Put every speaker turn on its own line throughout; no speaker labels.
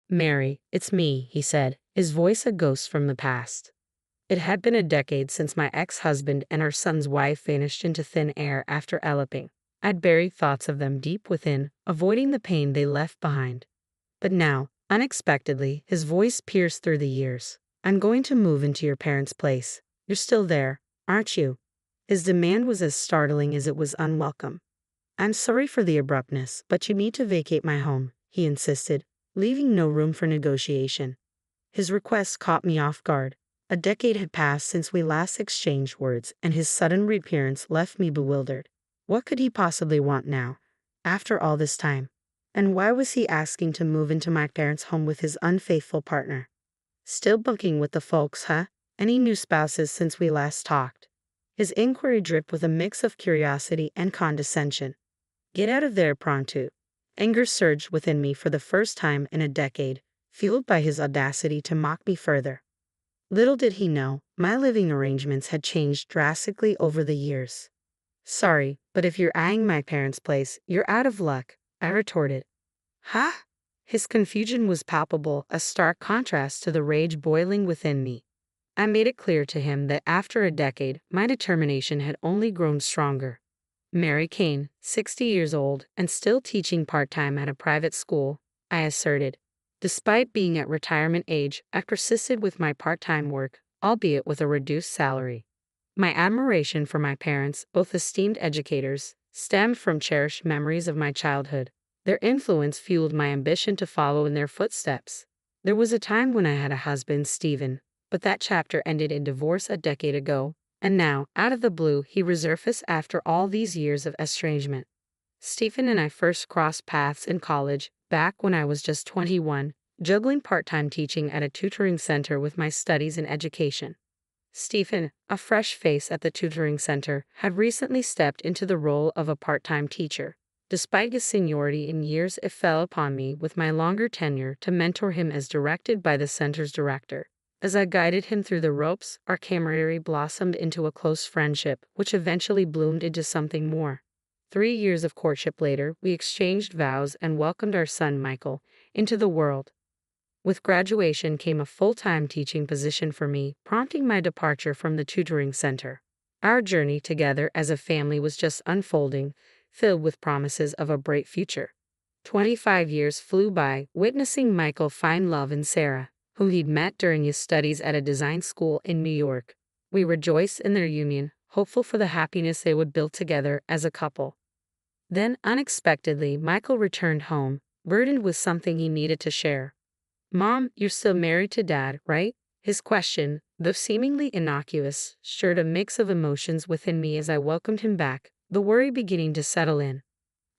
Mary, it's me, he said, his voice a ghost from the past. It had been a decade since my ex-husband and our son's wife vanished into thin air after eloping. I'd buried thoughts of them deep within, avoiding the pain they left behind. But now, unexpectedly, his voice pierced through the years. I'm going to move into your parents' place. You're still there, aren't you? His demand was as startling as it was unwelcome. I'm sorry for the abruptness, but you need to vacate my home, he insisted, leaving no room for negotiation. His request caught me off guard. A decade had passed since we last exchanged words, and his sudden reappearance left me bewildered. What could he possibly want now, after all this time? And why was he asking to move into my parents' home with his unfaithful partner? Still bunking with the folks, huh? Any new spouses since we last talked? His inquiry dripped with a mix of curiosity and condescension. Get out of there, pronto. Anger surged within me for the first time in a decade, fueled by his audacity to mock me further. Little did he know, my living arrangements had changed drastically over the years. Sorry, but if you're eyeing my parents' place, you're out of luck, I retorted. Huh? His confusion was palpable, a stark contrast to the rage boiling within me. I made it clear to him that after a decade, my determination had only grown stronger. Mary Kane, 60 years old, and still teaching part-time at a private school, I asserted. Despite being at retirement age, I persisted with my part-time work, albeit with a reduced salary. My admiration for my parents, both esteemed educators, stemmed from cherished memories of my childhood. Their influence fueled my ambition to follow in their footsteps. There was a time when I had a husband, Stephen, but that chapter ended in divorce a decade ago, and now, out of the blue, he resurfaced after all these years of estrangement. Stephen and I first crossed paths in college, back when I was just 21, juggling part-time teaching at a tutoring center with my studies in education. Stephen, a fresh face at the tutoring center, had recently stepped into the role of a part-time teacher. Despite his seniority in years, it fell upon me with my longer tenure to mentor him as directed by the center's director. As I guided him through the ropes, our camaraderie blossomed into a close friendship, which eventually bloomed into something more. 3 years of courtship later, we exchanged vows and welcomed our son, Michael, into the world. With graduation came a full-time teaching position for me, prompting my departure from the tutoring center. Our journey together as a family was just unfolding, filled with promises of a bright future. 25 years flew by, witnessing Michael find love in Sarah, whom he'd met during his studies at a design school in New York. We rejoiced in their union, hopeful for the happiness they would build together as a couple. Then, unexpectedly, Michael returned home, burdened with something he needed to share. Mom, you're still married to Dad, right? His question, though seemingly innocuous, stirred a mix of emotions within me as I welcomed him back, the worry beginning to settle in.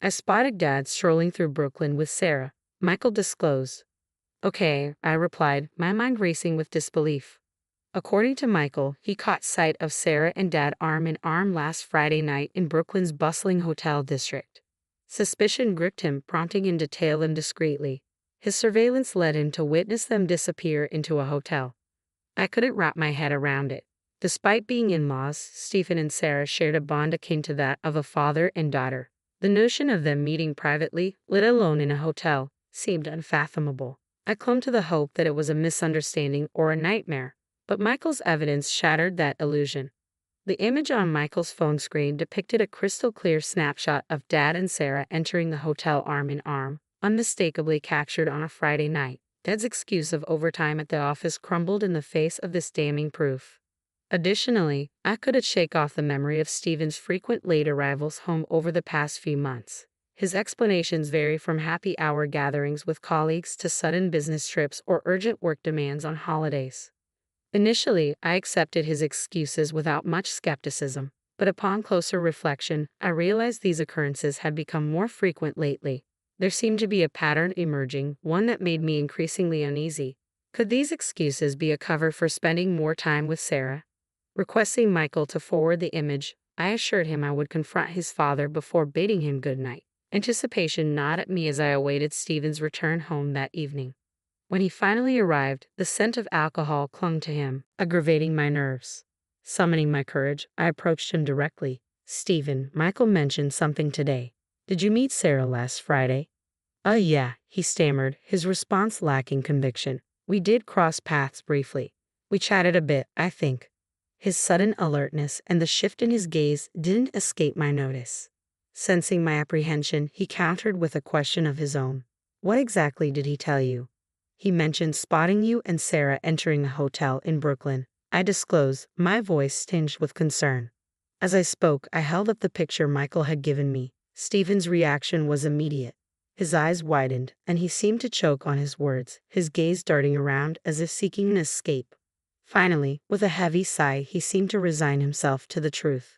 I spotted Dad strolling through Brooklyn with Sarah, Michael disclosed. Okay, I replied, my mind racing with disbelief. According to Michael, he caught sight of Sarah and Dad arm in arm last Friday night in Brooklyn's bustling hotel district. Suspicion gripped him, prompting him to tail them discreetly. His surveillance led him to witness them disappear into a hotel. I couldn't wrap my head around it. Despite being in-laws, Stephen and Sarah shared a bond akin to that of a father and daughter. The notion of them meeting privately, let alone in a hotel, seemed unfathomable. I clung to the hope that it was a misunderstanding or a nightmare, but Michael's evidence shattered that illusion. The image on Michael's phone screen depicted a crystal-clear snapshot of Dad and Sarah entering the hotel arm in arm, unmistakably captured on a Friday night. Dad's excuse of overtime at the office crumbled in the face of this damning proof. Additionally, I couldn't shake off the memory of Stephen's frequent late arrivals home over the past few months. His explanations vary from happy hour gatherings with colleagues to sudden business trips or urgent work demands on holidays. Initially, I accepted his excuses without much skepticism, but upon closer reflection, I realized these occurrences had become more frequent lately. There seemed to be a pattern emerging, one that made me increasingly uneasy. Could these excuses be a cover for spending more time with Sarah? Requesting Michael to forward the image, I assured him I would confront his father before bidding him good night. Anticipation gnawed at me as I awaited Stephen's return home that evening. When he finally arrived, the scent of alcohol clung to him, aggravating my nerves. Summoning my courage, I approached him directly. Stephen, Michael mentioned something today. Did you meet Sarah last Friday? Yeah, he stammered, his response lacking conviction. We did cross paths briefly. We chatted a bit, I think. His sudden alertness and the shift in his gaze didn't escape my notice. Sensing my apprehension, he countered with a question of his own. What exactly did he tell you? He mentioned spotting you and Sarah entering a hotel in Brooklyn. I disclosed, my voice tinged with concern. As I spoke, I held up the picture Michael had given me. Stephen's reaction was immediate. His eyes widened, and he seemed to choke on his words, his gaze darting around as if seeking an escape. Finally, with a heavy sigh, he seemed to resign himself to the truth.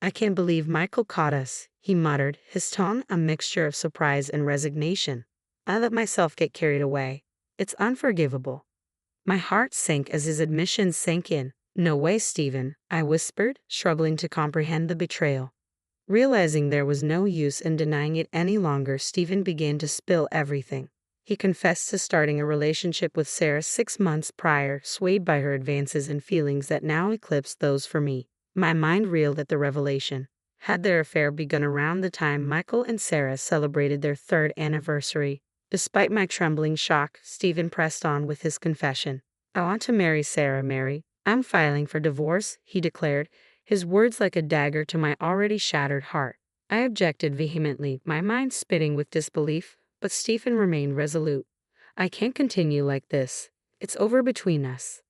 I can't believe Michael caught us, he muttered, his tone a mixture of surprise and resignation. I let myself get carried away. It's unforgivable. My heart sank as his admission sank in. No way, Stephen, I whispered, struggling to comprehend the betrayal. Realizing there was no use in denying it any longer, Stephen began to spill everything. He confessed to starting a relationship with Sarah 6 months prior, swayed by her advances and feelings that now eclipsed those for me. My mind reeled at the revelation. Had their affair begun around the time Michael and Sarah celebrated their 3rd anniversary? Despite my trembling shock, Stephen pressed on with his confession. I want to marry Sarah, Mary. I'm filing for divorce, he declared, his words like a dagger to my already shattered heart. I objected vehemently, my mind spinning with disbelief, but Stephen remained resolute. I can't continue like this. It's over between us.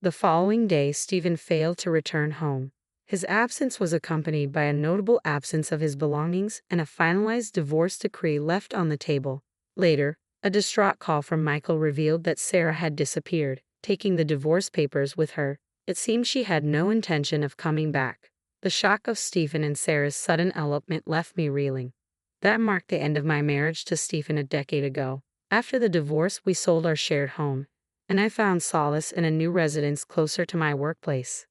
The following day, Stephen failed to return home. His absence was accompanied by a notable absence of his belongings and a finalized divorce decree left on the table. Later, a distraught call from Michael revealed that Sarah had disappeared, taking the divorce papers with her. It seemed she had no intention of coming back. The shock of Stephen and Sarah's sudden elopement left me reeling. That marked the end of my marriage to Stephen a decade ago. After the divorce, we sold our shared home, and I found solace in a new residence closer to my workplace.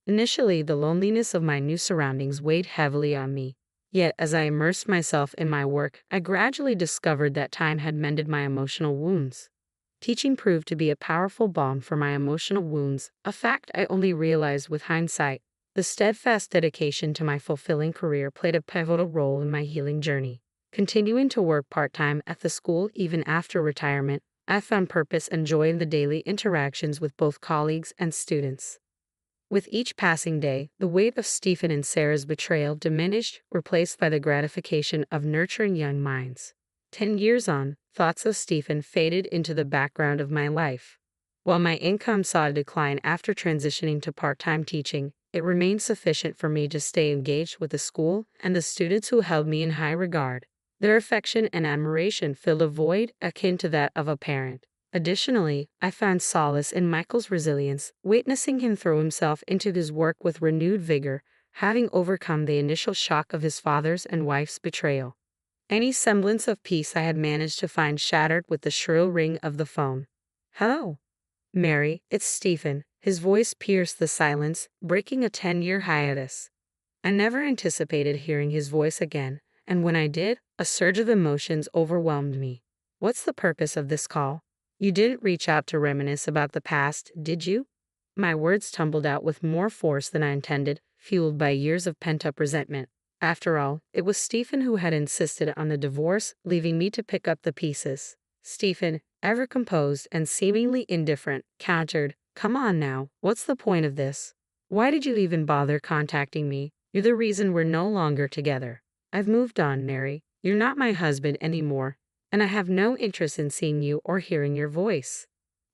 Initially, the loneliness of my new surroundings weighed heavily on me. Yet, as I immersed myself in my work, I gradually discovered that time had mended my emotional wounds. Teaching proved to be a powerful balm for my emotional wounds, a fact I only realized with hindsight. The steadfast dedication to my fulfilling career played a pivotal role in my healing journey. Continuing to work part-time at the school even after retirement, I found purpose and joy in the daily interactions with both colleagues and students. With each passing day, the weight of Stephen and Sarah's betrayal diminished, replaced by the gratification of nurturing young minds. 10 years on, thoughts of Stephen faded into the background of my life. While my income saw a decline after transitioning to part-time teaching, it remained sufficient for me to stay engaged with the school and the students who held me in high regard. Their affection and admiration filled a void akin to that of a parent. Additionally, I found solace in Michael's resilience, witnessing him throw himself into his work with renewed vigor, having overcome the initial shock of his father's and wife's betrayal. Any semblance of peace I had managed to find shattered with the shrill ring of the phone. Hello, Mary, it's Stephen. His voice pierced the silence, breaking a 10-year hiatus. I never anticipated hearing his voice again, and when I did, a surge of emotions overwhelmed me. What's the purpose of this call? You didn't reach out to reminisce about the past, did you? My words tumbled out with more force than I intended, fueled by years of pent-up resentment. After all, it was Stephen who had insisted on the divorce, leaving me to pick up the pieces. Stephen, ever composed and seemingly indifferent, countered, "Come on now, what's the point of this? Why did you even bother contacting me? You're the reason we're no longer together. I've moved on, Mary. You're not my husband anymore, and I have no interest in seeing you or hearing your voice.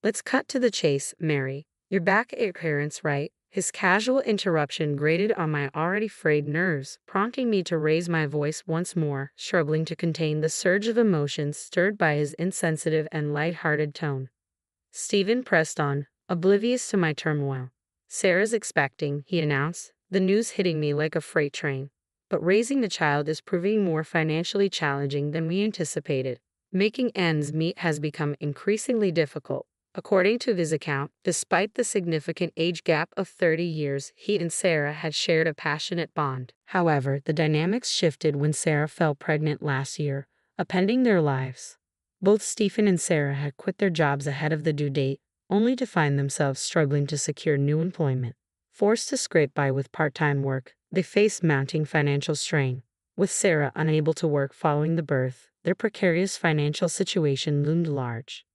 Let's cut to the chase, Mary. You're back at your parents', right?" His casual interruption grated on my already frayed nerves, prompting me to raise my voice once more, struggling to contain the surge of emotions stirred by his insensitive and light-hearted tone. Stephen pressed on, oblivious to my turmoil. "Sarah's expecting," he announced, the news hitting me like a freight train. "But raising the child is proving more financially challenging than we anticipated. Making ends meet has become increasingly difficult." According to his account, despite the significant age gap of 30 years, he and Sarah had shared a passionate bond. However, the dynamics shifted when Sarah fell pregnant last year, upending their lives. Both Stephen and Sarah had quit their jobs ahead of the due date, only to find themselves struggling to secure new employment. Forced to scrape by with part-time work, they faced mounting financial strain. With Sarah unable to work following the birth, Their precarious financial situation loomed large.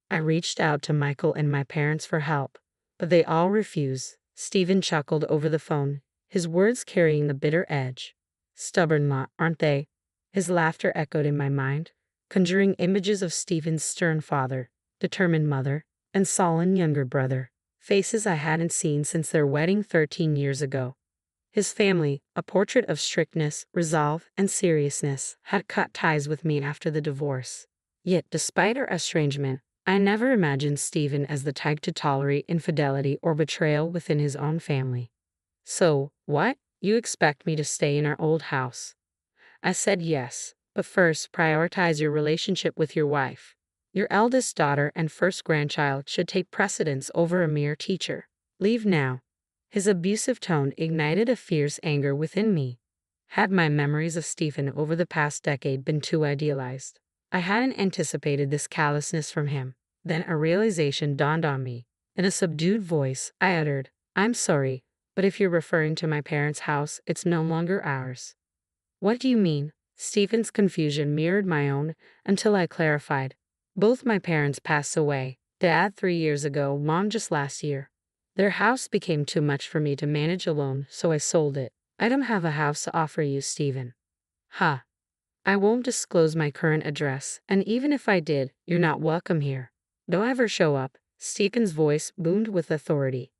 I reached out to Michael and my parents for help, but they all refused. Stephen chuckled over the phone, his words carrying the bitter edge. Stubborn lot, aren't they? His laughter echoed in my mind, conjuring images of Stephen's stern father, determined mother, and sullen younger brother, faces I hadn't seen since their wedding 13 years ago. His family, a portrait of strictness, resolve, and seriousness, had cut ties with me after the divorce. Yet, despite our estrangement, I never imagined Stephen as the type to tolerate infidelity or betrayal within his own family. So, what? You expect me to stay in our old house? I said yes, but first prioritize your relationship with your wife. Your eldest daughter and first grandchild should take precedence over a mere teacher. Leave now. His abusive tone ignited a fierce anger within me. Had my memories of Stephen over the past decade been too idealized? I hadn't anticipated this callousness from him. Then a realization dawned on me. In a subdued voice, I uttered, "I'm sorry, but if you're referring to my parents' house, it's no longer ours." "What do you mean?" Stephen's confusion mirrored my own until I clarified. "Both my parents passed away, Dad 3 years ago, Mom just last year. Their house became too much for me to manage alone, so I sold it. I don't have a house to offer you, Stephen." "Ha. I won't disclose my current address, and even if I did, you're not welcome here. Don't ever show up." Stephen's voice boomed with authority.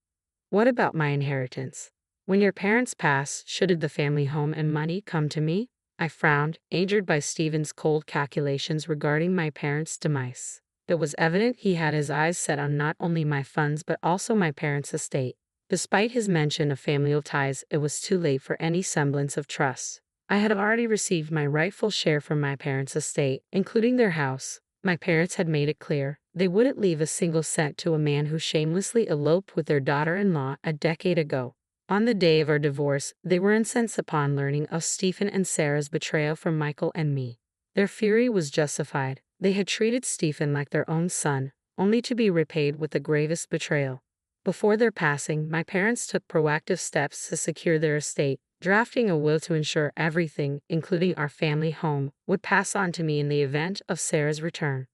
"What about my inheritance? When your parents pass, should the family home and money come to me?" I frowned, angered by Stephen's cold calculations regarding my parents' demise. It was evident he had his eyes set on not only my funds but also my parents' estate. Despite his mention of familial ties, it was too late for any semblance of trust. I had already received my rightful share from my parents' estate, including their house. My parents had made it clear they wouldn't leave a single cent to a man who shamelessly eloped with their daughter-in-law a decade ago. On the day of our divorce, they were incensed upon learning of Stephen and Sarah's betrayal from Michael and me. Their fury was justified. They had treated Stephen like their own son, only to be repaid with the gravest betrayal. Before their passing, my parents took proactive steps to secure their estate, drafting a will to ensure everything, including our family home, would pass on to me in the event of Sarah's return.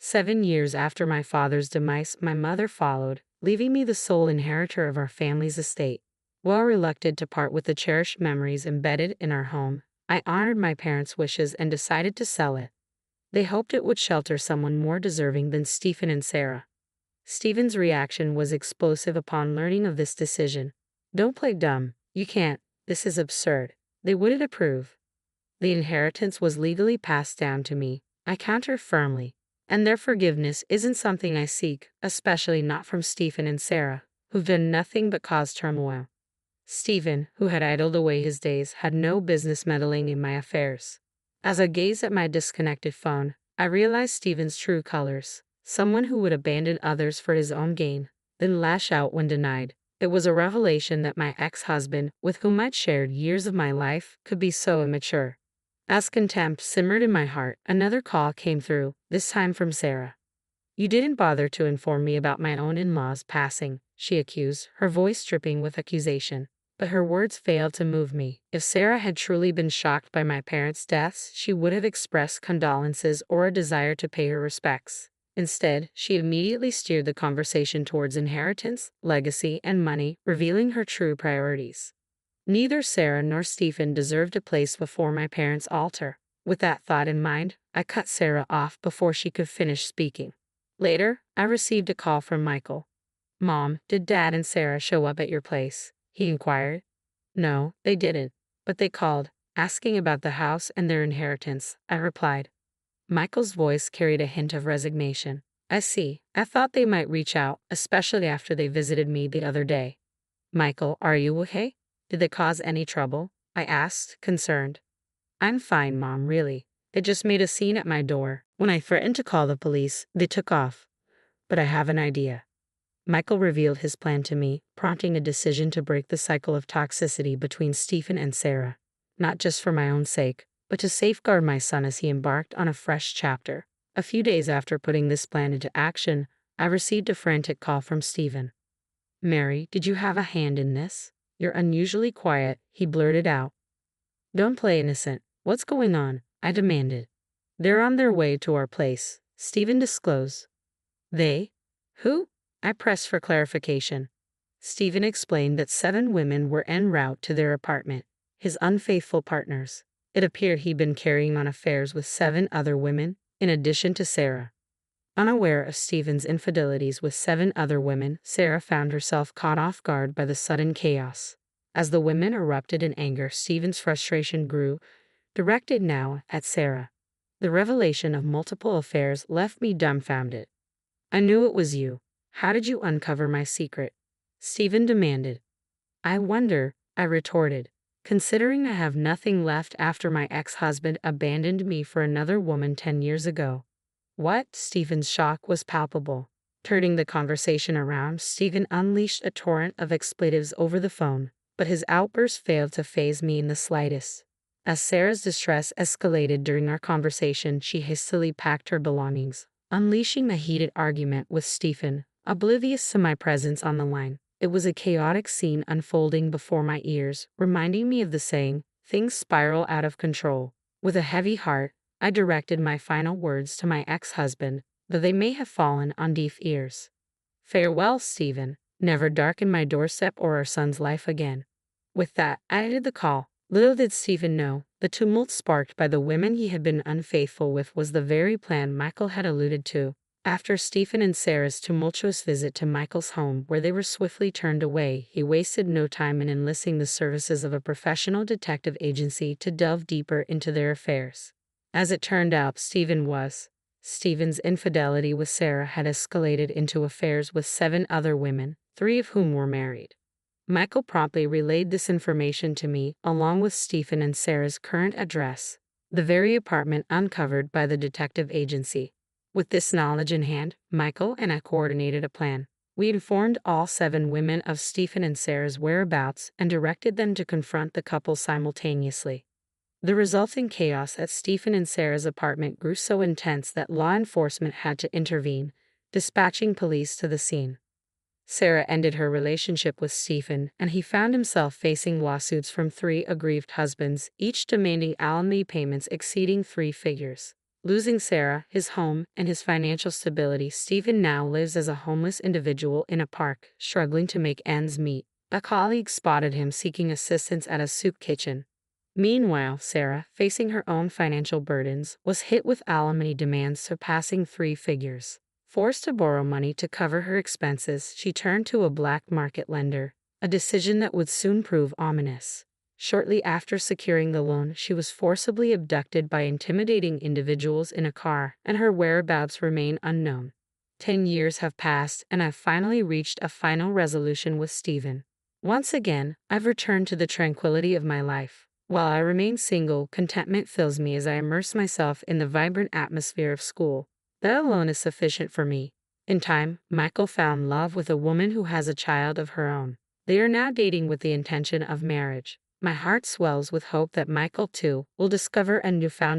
7 years after my father's demise, my mother followed, leaving me the sole inheritor of our family's estate. While reluctant to part with the cherished memories embedded in our home, I honored my parents' wishes and decided to sell it. They hoped it would shelter someone more deserving than Stephen and Sarah. Stephen's reaction was explosive upon learning of this decision. "Don't play dumb. You can't. This is absurd. They wouldn't approve." The inheritance was legally passed down to me, I countered firmly, and their forgiveness isn't something I seek, especially not from Stephen and Sarah, who've done nothing but cause turmoil. Stephen, who had idled away his days, had no business meddling in my affairs. As I gazed at my disconnected phone, I realized Stephen's true colors: someone who would abandon others for his own gain, then lash out when denied. It was a revelation that my ex-husband, with whom I'd shared years of my life, could be so immature. As contempt simmered in my heart, another call came through, this time from Sarah. "You didn't bother to inform me about my own in-laws passing," she accused, her voice dripping with accusation. But her words failed to move me. If Sarah had truly been shocked by my parents' deaths, she would have expressed condolences or a desire to pay her respects. Instead, she immediately steered the conversation towards inheritance, legacy, and money, revealing her true priorities. Neither Sarah nor Stephen deserved a place before my parents' altar. With that thought in mind, I cut Sarah off before she could finish speaking. Later, I received a call from Michael. "Mom, did Dad and Sarah show up at your place?" he inquired. "No, they didn't, but they called, asking about the house and their inheritance," I replied. Michael's voice carried a hint of resignation. "I see. I thought they might reach out, especially after they visited me the other day." "Michael, are you okay? Did they cause any trouble?" I asked, concerned. "I'm fine, Mom, really. They just made a scene at my door. When I threatened to call the police, they took off. But I have an idea." Michael revealed his plan to me, prompting a decision to break the cycle of toxicity between Stephen and Sarah, not just for my own sake, but to safeguard my son as he embarked on a fresh chapter. A few days after putting this plan into action, I received a frantic call from Stephen. "Mary, did you have a hand in this? You're unusually quiet," he blurted out. "Don't play innocent. What's going on?" I demanded. They're on their way to our place, Stephen disclosed. They? Who? I pressed for clarification. Stephen explained that 7 women were en route to their apartment, his unfaithful partners. It appeared he'd been carrying on affairs with 7 other women, in addition to Sarah. Unaware of Stephen's infidelities with 7 other women, Sarah found herself caught off guard by the sudden chaos. As the women erupted in anger, Stephen's frustration grew, directed now at Sarah. The revelation of multiple affairs left me dumbfounded. I knew it was you. How did you uncover my secret? Stephen demanded. I wonder, I retorted, considering I have nothing left after my ex-husband abandoned me for another woman 10 years ago. What? Stephen's shock was palpable. Turning the conversation around, Stephen unleashed a torrent of expletives over the phone, but his outburst failed to faze me in the slightest. As Sarah's distress escalated during our conversation, she hastily packed her belongings, unleashing a heated argument with Stephen, oblivious to my presence on the line. It was a chaotic scene unfolding before my ears, reminding me of the saying, "Things spiral out of control." With a heavy heart, I directed my final words to my ex-husband, though they may have fallen on deaf ears. Farewell, Stephen. Never darken my doorstep or our son's life again. With that, I ended the call. Little did Stephen know, the tumult sparked by the women he had been unfaithful with was the very plan Michael had alluded to. After Stephen and Sarah's tumultuous visit to Michael's home, where they were swiftly turned away, he wasted no time in enlisting the services of a professional detective agency to delve deeper into their affairs. As it turned out, Stephen's infidelity with Sarah had escalated into affairs with 7 other women, 3 of whom were married. Michael promptly relayed this information to me, along with Stephen and Sarah's current address, the very apartment uncovered by the detective agency. With this knowledge in hand, Michael and I coordinated a plan. We informed all 7 women of Stephen and Sarah's whereabouts and directed them to confront the couple simultaneously. The resulting chaos at Stephen and Sarah's apartment grew so intense that law enforcement had to intervene, dispatching police to the scene. Sarah ended her relationship with Stephen, and he found himself facing lawsuits from 3 aggrieved husbands, each demanding alimony payments exceeding 3 figures. Losing Sarah, his home, and his financial stability, Stephen now lives as a homeless individual in a park, struggling to make ends meet. A colleague spotted him seeking assistance at a soup kitchen. Meanwhile, Sarah, facing her own financial burdens, was hit with alimony demands surpassing 3 figures. Forced to borrow money to cover her expenses, she turned to a black market lender, a decision that would soon prove ominous. Shortly after securing the loan, she was forcibly abducted by intimidating individuals in a car, and her whereabouts remain unknown. 10 years have passed, and I've finally reached a final resolution with Stephen. Once again, I've returned to the tranquility of my life. While I remain single, contentment fills me as I immerse myself in the vibrant atmosphere of school. That alone is sufficient for me. In time, Michael found love with a woman who has a child of her own. They are now dating with the intention of marriage. My heart swells with hope that Michael, too, will discover a newfound